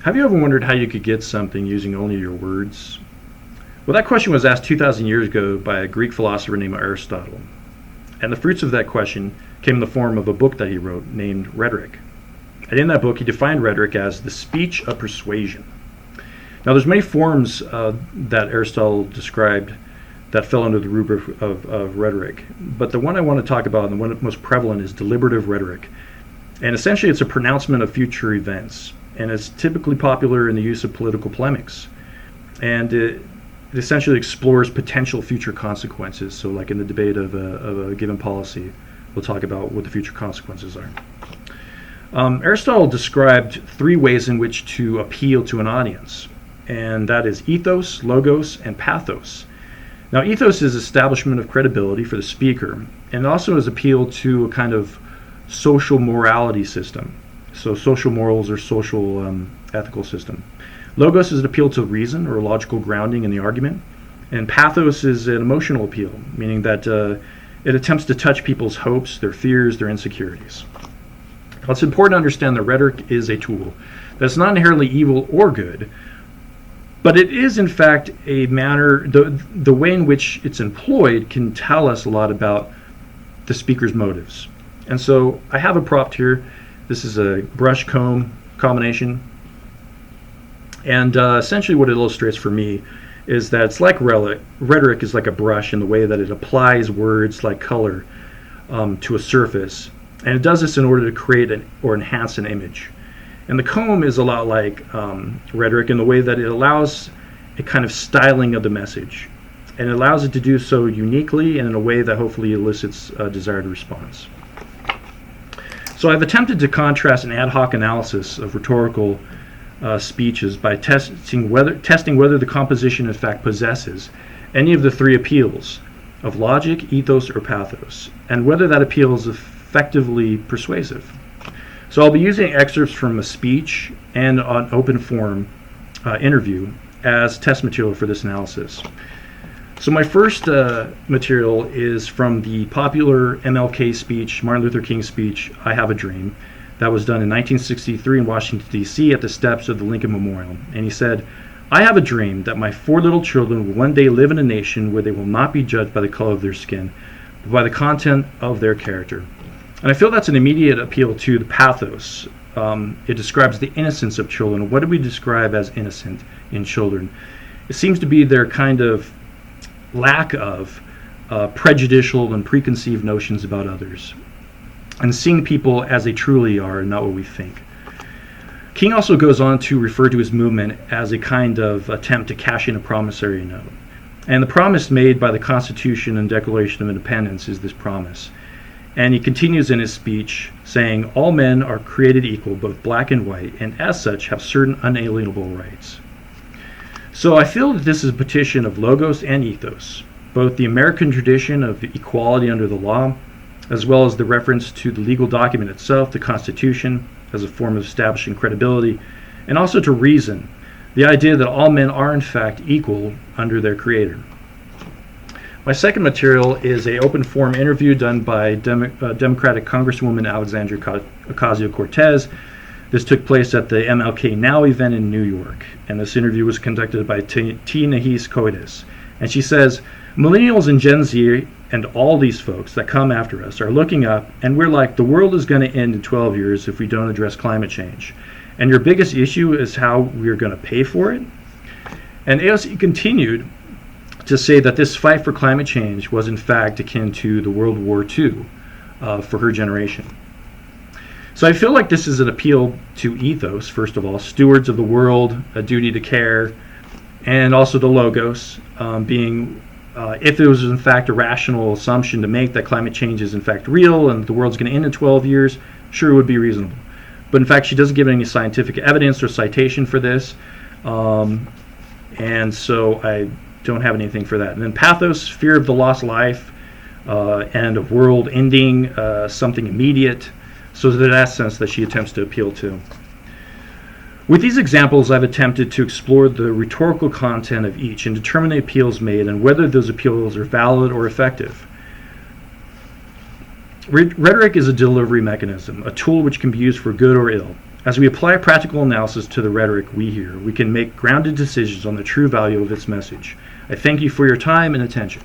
Have you ever wondered how you could get something using only your words? Well, that question was asked 2,000 years ago by a Greek philosopher named Aristotle. And the fruits of that question came in the form of a book that he wrote named Rhetoric. And in that book, he defined rhetoric as the speech of persuasion. Now, there's many forms that Aristotle described that fell under the rubric of rhetoric. But the one I want to talk about, and the one most prevalent, is deliberative rhetoric. And essentially, it's a pronouncement of future events. And it's typically popular in the use of political polemics. And it essentially explores potential future consequences. So like in the debate of a given policy, we'll talk about what the future consequences are. Aristotle described three ways in which to appeal to an audience. And that is ethos, logos, and pathos. Now, ethos is establishment of credibility for the speaker, and it also is appeal to a kind of social morality system. So social morals or social ethical system. Logos is an appeal to reason or logical grounding in the argument. And pathos is an emotional appeal, meaning that it attempts to touch people's hopes, their fears, their insecurities. Now, it's important to understand that rhetoric is a tool that's not inherently evil or good, but it is, in fact, a manner, the way in which it's employed can tell us a lot about the speaker's motives. And so I have a prompt here. This is a brush-comb combination. And essentially what it illustrates for me is that it's like rhetoric is like a brush in the way that it applies words like color to a surface. And it does this in order to create or enhance an image. And the comb is a lot like rhetoric in the way that it allows a kind of styling of the message. And it allows it to do so uniquely and in a way that hopefully elicits a desired response. So I've attempted to contrast an ad hoc analysis of rhetorical speeches by testing whether the composition in fact possesses any of the three appeals of logic, ethos, or pathos, and whether that appeal is effectively persuasive. So I'll be using excerpts from a speech and an open forum interview as test material for this analysis. So my first material is from the popular MLK speech, Martin Luther King speech, I Have a Dream, that was done in 1963 in Washington, D.C. at the steps of the Lincoln Memorial. And he said, "I have a dream that my 4 little children will one day live in a nation where they will not be judged by the color of their skin, but by the content of their character." And I feel that's an immediate appeal to the pathos. It describes the innocence of children. What do we describe as innocent in children? It seems to be their kind of lack of prejudicial and preconceived notions about others, and seeing people as they truly are and not what we think. King also goes on to refer to his movement as a kind of attempt to cash in a promissory note. And the promise made by the Constitution and Declaration of Independence is this promise. And he continues in his speech saying, "All men are created equal, both black and white, and as such have certain unalienable rights." So I feel that this is a petition of logos and ethos, both the American tradition of equality under the law, as well as the reference to the legal document itself, the Constitution, as a form of establishing credibility, and also to reason, the idea that all men are in fact equal under their Creator. My second material is an open forum interview done by Democratic Congresswoman Alexandria Ocasio-Cortez. This took place at the MLK Now event in New York, and this interview was conducted by T. Nahis Coitus. And she says, "Millennials and Gen Z and all these folks that come after us are looking up, and we're like, the world is going to end in 12 years if we don't address climate change. And your biggest issue is how we're going to pay for it?" And AOC continued to say that this fight for climate change was in fact akin to the World War II for her generation. So I feel like this is an appeal to ethos, first of all, stewards of the world, a duty to care, and also the logos, being if it was in fact a rational assumption to make that climate change is in fact real and the world's going to end in 12 years, sure, it would be reasonable. But in fact, she doesn't give any scientific evidence or citation for this, and so I don't have anything for that. And then pathos, fear of the lost life and of world ending, something immediate. So there's that sense that she attempts to appeal to. With these examples, I've attempted to explore the rhetorical content of each and determine the appeals made and whether those appeals are valid or effective. Rhetoric is a delivery mechanism, a tool which can be used for good or ill. As we apply practical analysis to the rhetoric we hear, we can make grounded decisions on the true value of its message. I thank you for your time and attention.